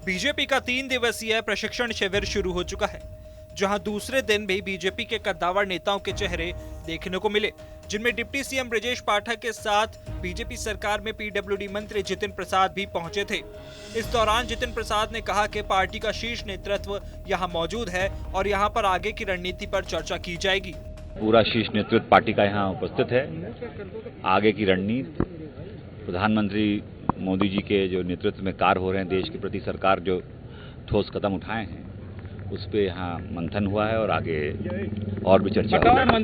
BJP का 3 दिवसीय प्रशिक्षण शिविर शुरू हो चुका है, जहां दूसरे दिन भी बीजेपी के कद्दावर नेताओं के चेहरे देखने को मिले, जिनमें डिप्टी सीएम ब्रजेश पाठक के साथ बीजेपी सरकार में पीडब्ल्यूडी मंत्री जितिन प्रसाद भी पहुंचे थे। इस दौरान जितिन प्रसाद ने कहा कि पार्टी का शीर्ष नेतृत्व यहां मौजूद है और यहां पर आगे की रणनीति पर चर्चा की जाएगी। पूरा शीर्ष नेतृत्व पार्टी का यहाँ उपस्थित है। आगे की रणनीति, प्रधानमंत्री मोदी जी के जो नेतृत्व में कार्य हो रहे हैं, देश के प्रति सरकार जो ठोस कदम उठाए हैं, उस पे यहाँ मंथन हुआ है और आगे और भी चर्चा होगी।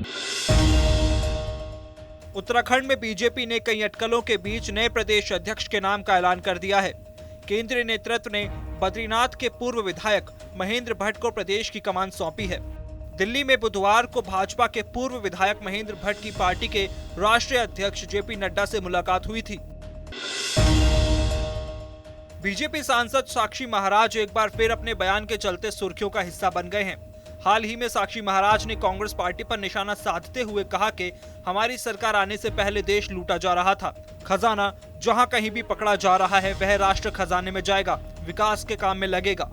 उत्तराखंड में बीजेपी ने कई अटकलों के बीच नए प्रदेश अध्यक्ष के नाम का ऐलान कर दिया है। केंद्रीय नेतृत्व ने बद्रीनाथ के पूर्व विधायक महेंद्र भट्ट को प्रदेश की कमान सौंपी है। दिल्ली में बुधवार को भाजपा के पूर्व विधायक महेंद्र भट्ट की पार्टी के राष्ट्रीय अध्यक्ष जेपी नड्डा से मुलाकात हुई थी। बीजेपी सांसद साक्षी महाराज एक बार फिर अपने बयान के चलते सुर्खियों का हिस्सा बन गए हैं। हाल ही में साक्षी महाराज ने कांग्रेस पार्टी पर निशाना साधते हुए कहा कि हमारी सरकार आने से पहले देश लूटा जा रहा था। खजाना जहां कहीं भी पकड़ा जा रहा है वह राष्ट्र खजाने में जाएगा, विकास के काम में लगेगा।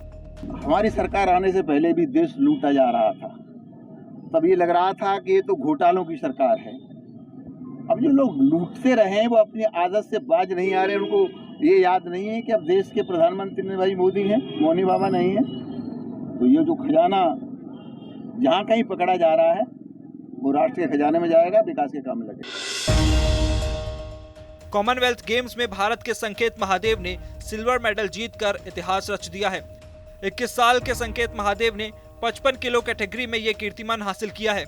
हमारी सरकार आने से पहले भी देश लूटा जा रहा था, तब ये लग रहा था कि ये तो घोटालों की सरकार है। अब जो लोग लूटते रहे हैं वो अपनी आदत से बाज नहीं आ रहे, उनको ये याद नहीं है कि अब देश के प्रधानमंत्री भाई मोदी हैं, मोनी बाबा नहीं है। तो ये जो खजाना जहाँ कहीं पकड़ा जा रहा है वो राष्ट्र के खजाने में जाएगा, विकास के काम में लगेगा। कॉमनवेल्थ गेम्स में भारत के संकेत महादेव ने सिल्वर मेडल जीतकर इतिहास रच दिया है। 21 साल के संकेत महादेव ने 55 किलो कैटेगरी में यह कीर्तिमान हासिल किया है।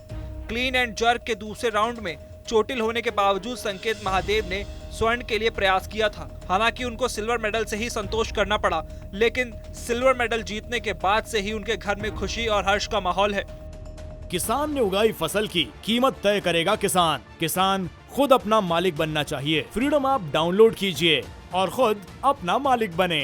क्लीन एंड जर्क के दूसरे राउंड में चोटिल होने के बावजूद संकेत महादेव ने स्वर्ण के लिए प्रयास किया था। हालांकि उनको सिल्वर मेडल से ही संतोष करना पड़ा, लेकिन सिल्वर मेडल जीतने के बाद से ही उनके घर में खुशी और हर्ष का माहौल है। किसान ने उगाई फसल की कीमत तय करेगा किसान। किसान खुद अपना मालिक बनना चाहिए। फ्रीडम ऐप डाउनलोड कीजिए और खुद अपना मालिक बने।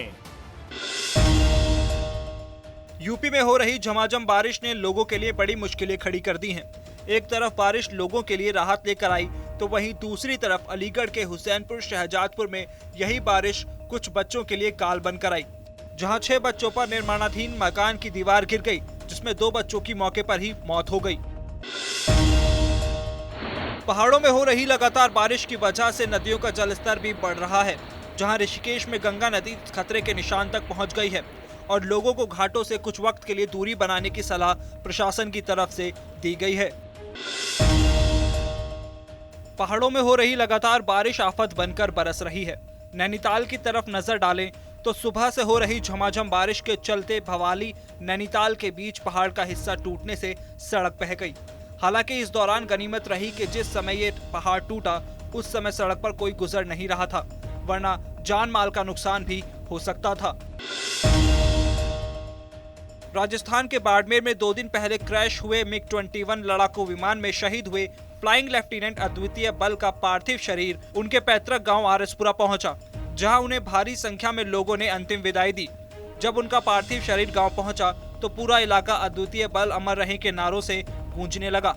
यूपी में हो रही झमाझम बारिश ने लोगों के लिए बड़ी मुश्किलें खड़ी कर दी हैं। एक तरफ बारिश लोगों के लिए राहत लेकर आई, तो वहीं दूसरी तरफ अलीगढ़ के हुसैनपुर शहजादपुर में यही बारिश कुछ बच्चों के लिए काल बनकर आई, जहां 6 बच्चों पर निर्माणाधीन मकान की दीवार गिर गई, जिसमें 2 बच्चों की मौके पर ही मौत हो गई। पहाड़ों में हो रही लगातार बारिश की वजह से नदियों का जलस्तर भी बढ़ रहा है, जहां ऋषिकेश में गंगा नदी खतरे के निशान तक पहुंच गई है और लोगों को घाटों से कुछ वक्त के लिए दूरी बनाने की सलाह प्रशासन की तरफ से दी गई है। पहाड़ों में हो रही लगातार बारिश आफत बनकर बरस रही है। नैनीताल की तरफ नजर डालें तो सुबह से हो रही झमाझम बारिश के चलते भवाली नैनीताल के बीच पहाड़ का हिस्सा टूटने से सड़क बह गई। हालांकि इस दौरान गनीमत रही कि जिस समय ये पहाड़ टूटा उस समय सड़क पर कोई गुजर नहीं रहा था, वरना जान माल का नुकसान भी हो सकता था। राजस्थान के बाड़मेर में 2 दिन पहले क्रैश हुए MiG-21 लड़ाकू विमान में शहीद हुए फ्लाइंग लेफ्टिनेंट अद्वितीय बल का पार्थिव शरीर उनके पैतृक गांव आरएसपुरा पहुंचा, जहां उन्हें भारी संख्या में लोगों ने अंतिम विदाई दी। जब उनका पार्थिव शरीर गांव पहुंचा तो पूरा इलाका अद्वितीय बल अमर रहे के नारों से गूंजने लगा।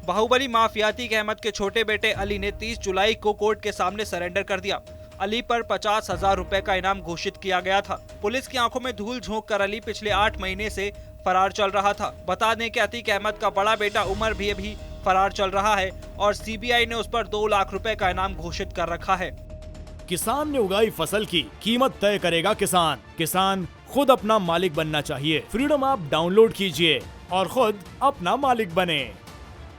बाहुबली माफिया अतीक अहमद के छोटे बेटे अली ने 30 जुलाई को कोर्ट के सामने सरेंडर कर दिया। अली पर 50,000 रुपए का इनाम घोषित किया गया था। पुलिस की आंखों में धूल झोंक कर अली पिछले 8 महीने से फरार चल रहा था। बता दें कि अतीक अहमद का बड़ा बेटा उमर भी अभी फरार चल रहा है और सीबीआई ने उस पर 2 लाख रुपए का इनाम घोषित कर रखा है। किसान ने उगाई फसल की कीमत तय करेगा किसान। किसान खुद अपना मालिक बनना चाहिए। फ्रीडम ऐप डाउनलोड कीजिए और खुद अपना मालिक बने।